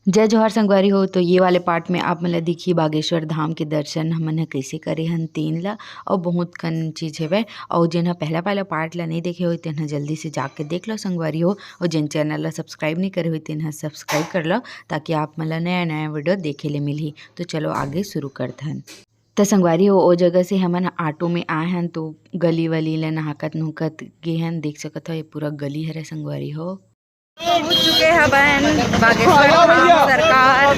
जय जोहार संगवारी हो। तो ये वाले पार्ट में आप मतलब देखिए बागेश्वर धाम के दर्शन हमन ह कइसे करे हन तेन ला और बहुत कन चीज़ हेवय। और जेन ह पहला पार्ट ला नहीं देखे हो तेन ह जल्दी से जाके देख लो संगवारी हो। और जेन चैनल ला सब्सक्राइब नहीं करे हो तेन ह सब्सक्राइब कर लो ताकि आप मन ला नया वीडियो देखे ले मिलही। तो चलो आगे शुरू करते हन। तो संगवारी हो ओ जगह से हमन ऑटो में आए हन तो गली वली ले नहाकत नुहकत गे हन। देख सकत हो ये पूरा गली हरे संगवारी हो। पहुंच चुके हैं बहन बागेश्वर धाम सरकार।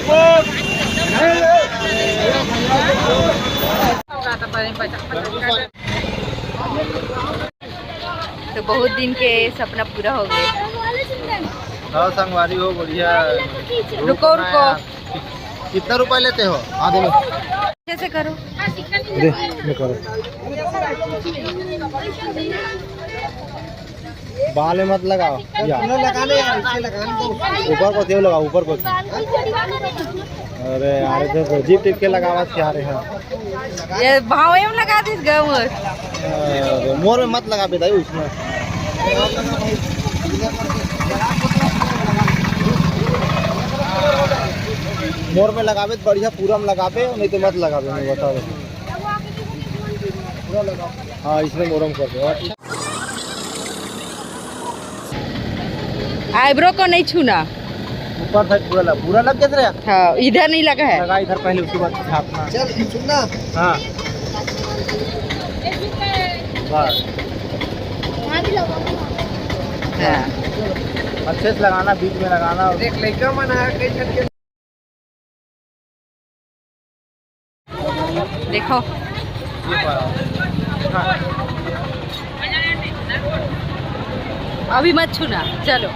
तो बहुत दिन के सपना पूरा हो गया। संगवारी हो बढ़िया। रुको कितना रुपए लेते हो आधे में? कैसे करो करो बाल में मत लगाओ ऊपर को क्यों लगाओ ऊपर को। अरे यार तो जीप टिप के लगावा क्या रहे हैं ये भाव एम लगा दिस गाँव मोर में मत लगा बेटा उसमें। मोर में लगावे तो बढ़िया पूरा में लगावे नहीं तो मत लगावे। मैं बता दो पूरा लगाओ। हाँ इसमें मोरम कर दो। अच्छा आईब्रो को नहीं छूना। ऊपर साइड पूरा लग गया तेरा। हाँ इधर नहीं लगा है। लगा इधर पहले उसके बाद छापना। चल छूना। हाँ बस अच्छे से लगाना बीच में लगाना। एक लड़का मन है देखो अभी मत छूना चलो।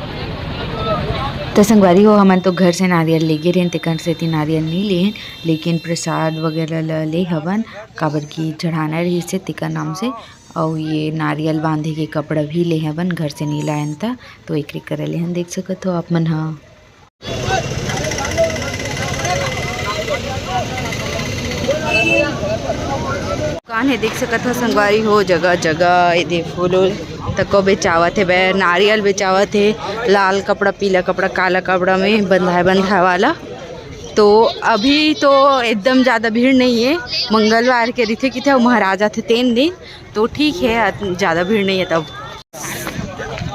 तो संगवारी हो हमन तो घर से नारियल ले गए रहे तेकर से नारियल नहीं लिए लेकिन प्रसाद वगैरह ले हवन काबर की चढ़ाना रही से तेकर नाम से। और ये नारियल बांधे के कपड़ा भी ले हवन घर से नहीं लायन था तो एक करे ले हन। देख सकत हो आप मन। हाँ दुकान है देख सकत हो संगवारी हो। जगह जगह ये फूल तको बेचावत है। बे नारियल बेचावत है लाल कपड़ा पीला कपड़ा काला कपड़ा में बंधा वाला। तो अभी तो एकदम ज़्यादा भीड़ नहीं है। मंगलवार के रिथे कि थे महाराजा थे 3 दिन तो ठीक है ज़्यादा भीड़ नहीं है। तब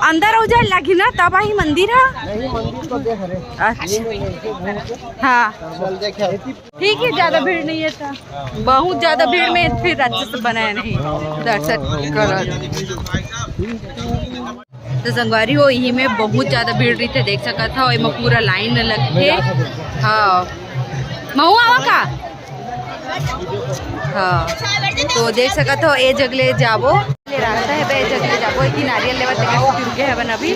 अंदर हो जाए लगी ना तब आई मंदिर है। अच्छा हाँ ठीक है ज़्यादा भीड़ नहीं है था। बहुत ज़्यादा भीड़ में फिर अच्छे से बनाया नहीं दर्शन करो। तो संगवारी हो यही में बहुत ज़्यादा भीड़ रही थे देख सकता था। और पूरा लाइन लग के हाँ महू आवा का। हाँ तो देख सकत हो ए जगले जाबो ले रास्ता है बे जगले जाबो इतनी नारियल लेवा तक रुके है बन अभी।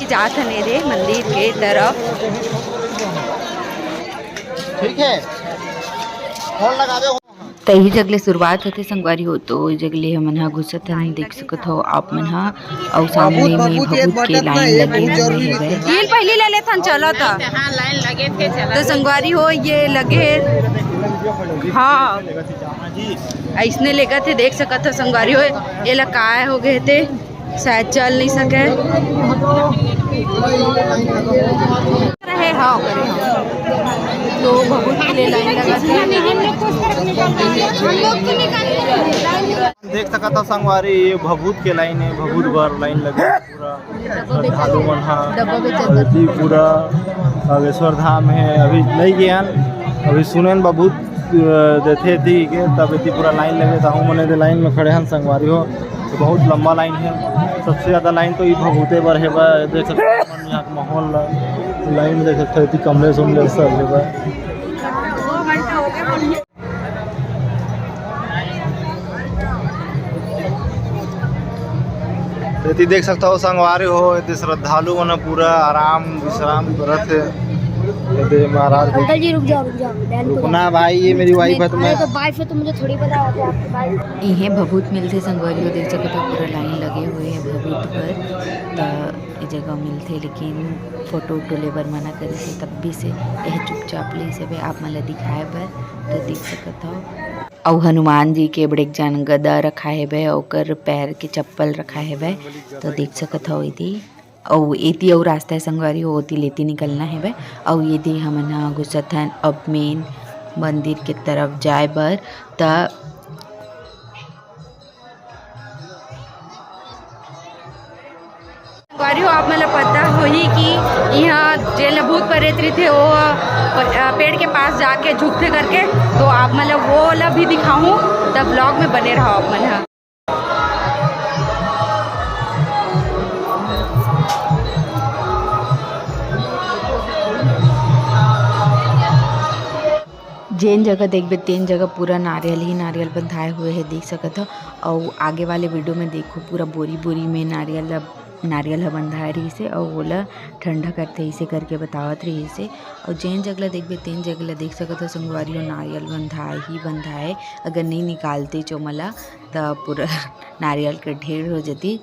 जात हने रे मंदिर के तरफ। ठीक है फोन लगा दो। तो यही जगले शुरुआत होते संगवारी हो। तो जगले हमन हा घुसत हन देख सकत हो आप मन हा। और सामने में बहुत के लाइन लगे हुए हैं। पहले ले लेथन चलो था लाइन लगे थे तो संगवारी हो ये लगे हाँ ऐसने लेगा थे देख सकत हो संगवारी हो। ये ला काय हो गए थे शायद चल नहीं सके रहे। हाँ करे तो बहुत के लिए लाइन लगा देख सकता था संगवारी ये भभूत के लाइन है। भभूत बार लाइन लगे पूरा श्रद्धालु मन अभी पूरा बागेश्वर धाम है। अभी नहीं गए अभी सुने भभूत देते थी के तब इतनी पूरा लाइन लगे था। हम मैंने लाइन में खड़े हैं संगवारी हो। तो बहुत लंबा लाइन है। सबसे ज़्यादा लाइन तो ये भभूते पर है। देख सकते यहाँ का माहौल लाइन में देख सकते इतनी कमरे सुमले सब है। देख सकता हो संगवारी हो इतने श्रद्धालु मन पूरा आराम विश्राम करत है। दे महाराज अंकल जी रुक जाओ डैड को रुकना भाई, ये मेरी वाइफ है तो मैं तो वाइफ है तो मुझे थोड़ी पता होता है आपकी वाइफ। इहें भभूत मिलते संगवारी हो देख सकते हो पूरा लाइन लगे हुए हैं भभूत पर तो ये जगह मिलते, लेकिन फोटो उटो लेबर मना करे से तब भी से यह चुपचाप ले से आप मतलब दिखाए बर तो देख सकते हो। और हनुमान जी के बड़े जान गदा रखा है बे और पैर के चप्पल रखा है बे तो देख सकते हो। यदि और एती और रास्ता है संगवारी होती लेती निकलना है बे। और यदि हमन घुसत हन अब मेन मंदिर के तरफ जाए बर त संगवारी हो आप मतलब पता हो ही कि यहाँ जेल भूत प्रेत थे वो पेड़ के पास जाके झुकते करके, तो आप मतलब वो वाला भी दिखाऊं तब ब्लॉग में बने रहो आप मन। जेन जगह देखबे तेन जगह पूरा नारियल ही नारियल बंधाए हुए है देख सकत हो। और आगे वाले वीडियो में देखो पूरा बोरी बोरी में नारियल ह बंधाए रही से और ओला ठंडा करते इसे करके बतावत रही से। और जेन जगह देखबे तेन जगह देख सकत हो संगवारी हो नारियल बंधाए अगर नहीं निकालते चोमला तो पूरा नारियल के ढेर हो जाती।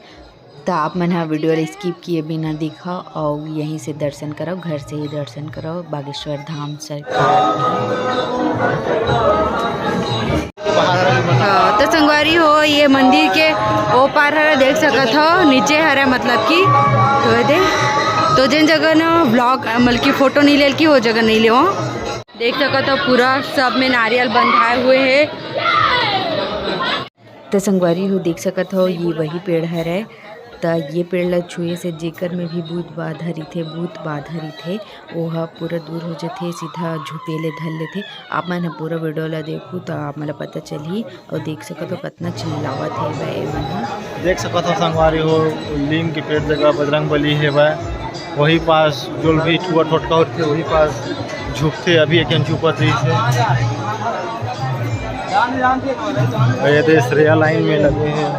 तो आप मन वीडियो स्किप किए बिना देखो और यहीं से दर्शन करो, घर से ही दर्शन करो बागेश्वर धाम सरकार। तो संगवारी हो ये मंदिर के ओ पार हरा देख सकत हो, नीचे हरा मतलब कि तो दे तो जिन जगह ना ब्लॉग मतलब की फोटो नहीं ले की वो जगह नहीं ले देख सकत हो पूरा सब में नारियल बंधाए हुए है। तो संगवारी हो देख सकत हो ये वही पेड़ है तो ये पेड़ ला छुए से जेकर में भी भूत बाधरी थे वह पूरा दूर हो जाते सीधा झुपेले धर लेते। आप मन पूरा वीडियो ला देखू तो आप मतलब पता चली और देख सकते हो कितना चिल्लावत है वह मन देख सकते हो संगवारी हो लीम के पेड़ जगह बजरंग बली है वह वही पास जो भी ठुआ टोटका होते वही पास झुकते अभी एक झुपत रही से। ये दे श्रेया लाइन में लगे हैं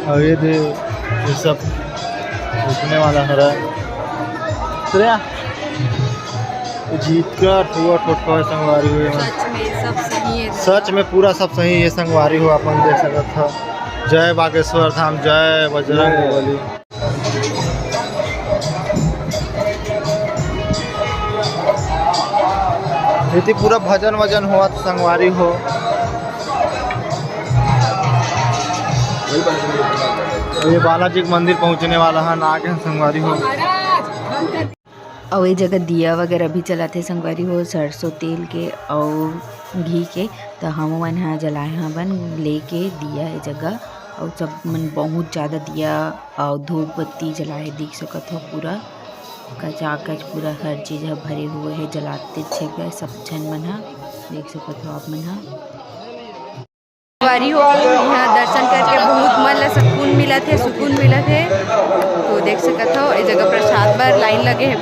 और ये दे ये सब रुकने वाला हरा श्रेया जीत का ठुआ टोटका संगवारी हुए सच में पूरा सब सही है संगवारी हो अपन देख सकते था। जय बागेश्वर धाम, जय बजरंग बली। इति पूरा भजन वजन हुआ संगवारी हो। ये बालाजी के मंदिर पहुंचने वाला है आगे संगवारी हो। और ये जगह दिया वगैरह भी चलाते संगवारी हो सरसों तेल के और घी के तो हम मन यहाँ जलाए हाँ बन लेके दिया है जगह और सब मन बहुत ज़्यादा दिया और धूप बत्ती जलाए देख सकत हो पूरा कचाकच पूरा हर चीज़ भरे हुए है जलाते छे सब जन मन देख सकते हो आप मन संगवारी हो। यहाँ दर्शन करके बहुत मन ला सुकून मिला थे तो देख सकते हो इस जगह प्रसाद पर लाइन लगे है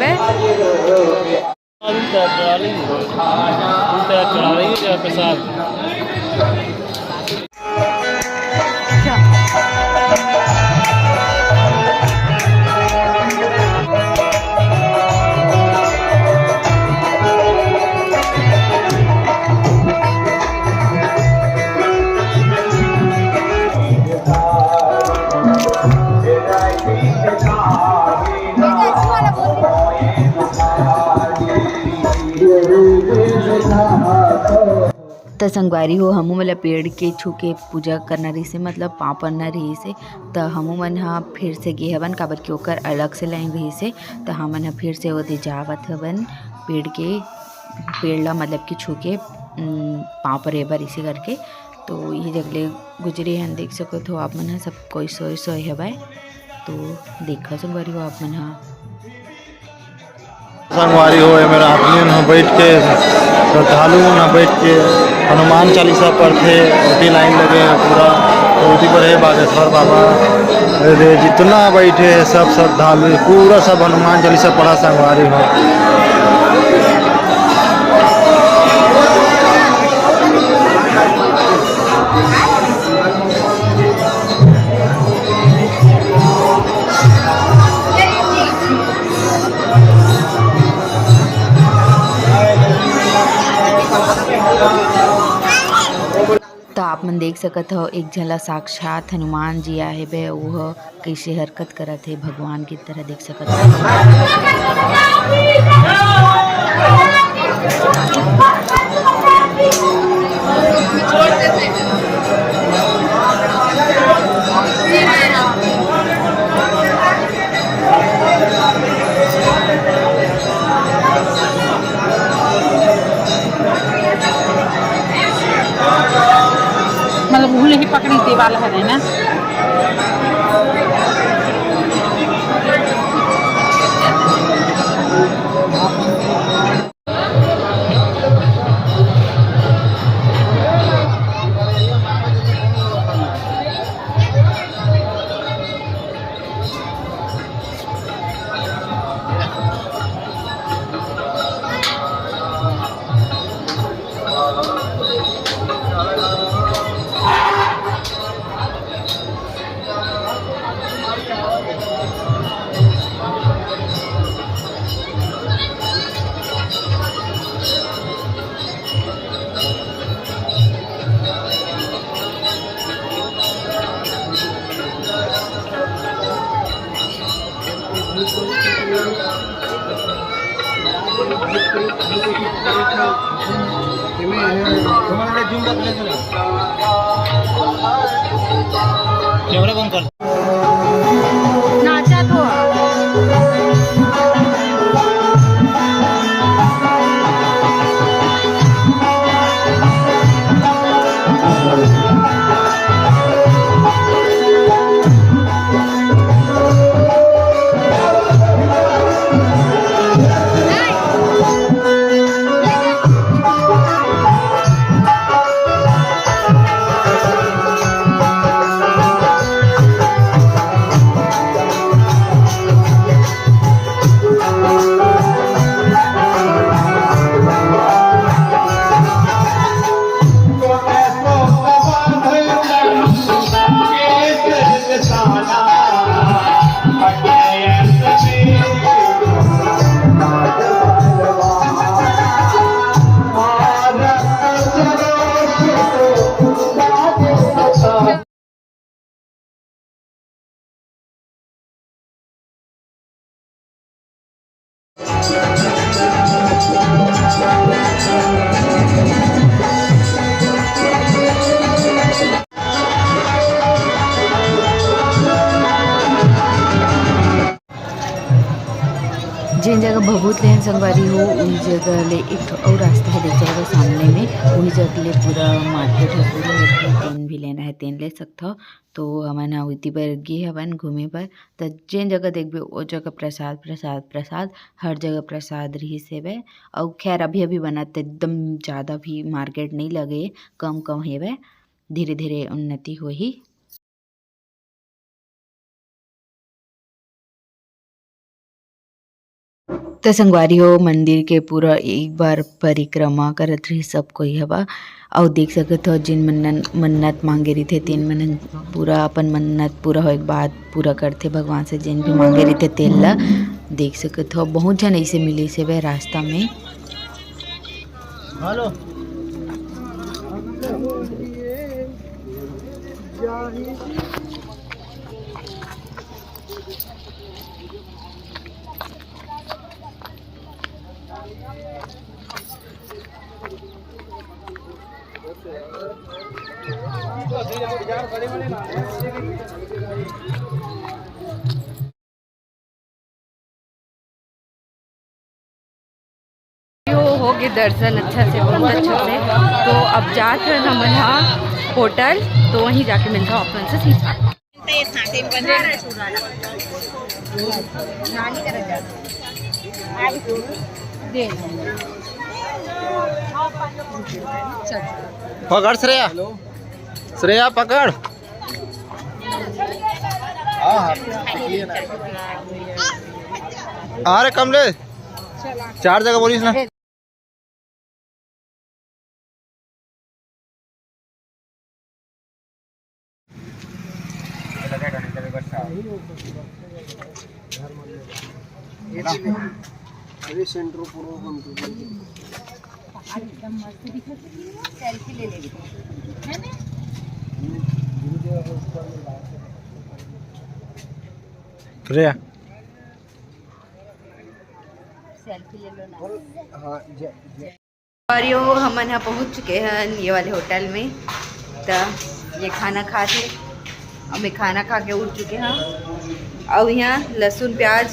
तो संगवारी हो हमू मतलब पेड़ के छू के पूजा करना रही से मतलब पाँव पड़ना रही से तो हमू मन हाँ फिर से गे हवन काबर के ओकर अलग से लाइन रही से तो हमन फिर से ओदे जावत हवन पेड़ ला मतलब कि छू के पाँव पर बार इसे करके तो ये जगले गुजरे हैं देख सको तो आप मन सब कोई सोए हवा तो देखा संगवारी हो आप मन संगवारी हो मेरा आदमी बैठ के श्रद्धालु न बैठ के हनुमान चालीसा पढ़ते उठी लाइन लगे हैं पूरा तो उठी पर है बागेश्वर बाबा जितना बैठे है सब श्रद्धालु पूरा सब हनुमान चालीसा पढ़ा संगवारी हो। आप मन देख सकत हो एक झला साक्षात हनुमान जी आहे बे वह कैसे हरकत करत है भगवान की तरह देख सकत मतलब भूल ही पकड़ी थी वाला है ना। कैमरा बंद कर नाचा तो जिन जगह भभूत लेन संगवारी हो उस जगह ले एक और रास्ता है देख सकते सामने में वही जगह ले पूरा मार्केट है पूरा तेन भी लेना है तेन ले सकते हो। तो हमन उती पर गे हवन घूमे पर तो जिन जगह देखबे वो जगह प्रसाद प्रसाद प्रसाद हर जगह प्रसाद रही सेवे और खैर अभी अभी बनत एकदम ज़्यादा भी मार्केट नहीं लगे कम कम हेवे धीरे धीरे उन्नति हो ही। तो संगवारी हो मंदिर के पूरा एक बार परिक्रमा करत रही सब कोई हवा और देख सकते हो जिन मन्नत मांगे रही थे तीन मन पूरा अपन मन्नत पूरा हो एक बात पूरा करते भगवान से जिन भी मांगे रही थे तेल ला देख सकते हो बहुत जन ऐसे मिले से वह रास्ता में। हेलो हो गए दर्शन अच्छा से बहुत अच्छा से। तो अब जाते हैं हम यहाँ होटल तो वहीं जाके मिलता हूँ अपन से सीधा। पकड़ श्रेया श्रेया पकड़ अरे कमले 4 जगह बोलिस ना। सेल्फी ले ले प्रिया और यो हमन यहाँ पहुँच चुके हैं ये वाले होटल में। तो ये खाना खा थे, हमें खाना खा के उठ चुके हैं। और यहाँ लहसुन प्याज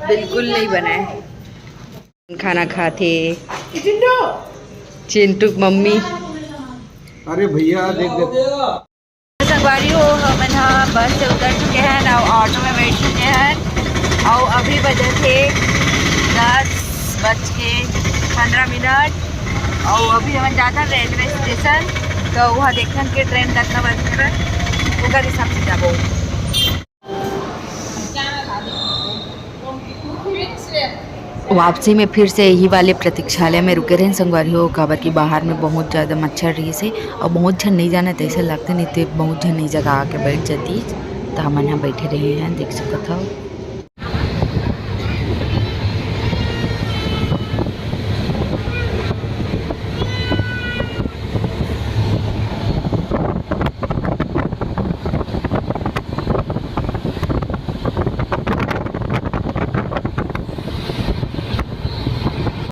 बिल्कुल नहीं बना है। खाना खाते चिंटू मम्मी। अरे भैया देख संगवारी हो हम यहाँ बस से उतर चुके हैं और ऑटो में बैठ चुके हैं। और अभी बजे थे 10:15। और अभी हम जाता रेलवे स्टेशन। तो वहाँ देखन के ट्रेन कितना बजे है ओकर हिसाब से जाबो। वापसी में फिर से यही वाले प्रतीक्षालय में रुके रहे संगवारी हो। काबर की बाहर में बहुत ज़्यादा मच्छर रही से और बहुत झन नहीं जाना तो ऐसा लगता नहीं थे बहुत झन नहीं जगह आके बैठ जाती। तो हम यहाँ बैठे रहे हैं, देख सकते हो।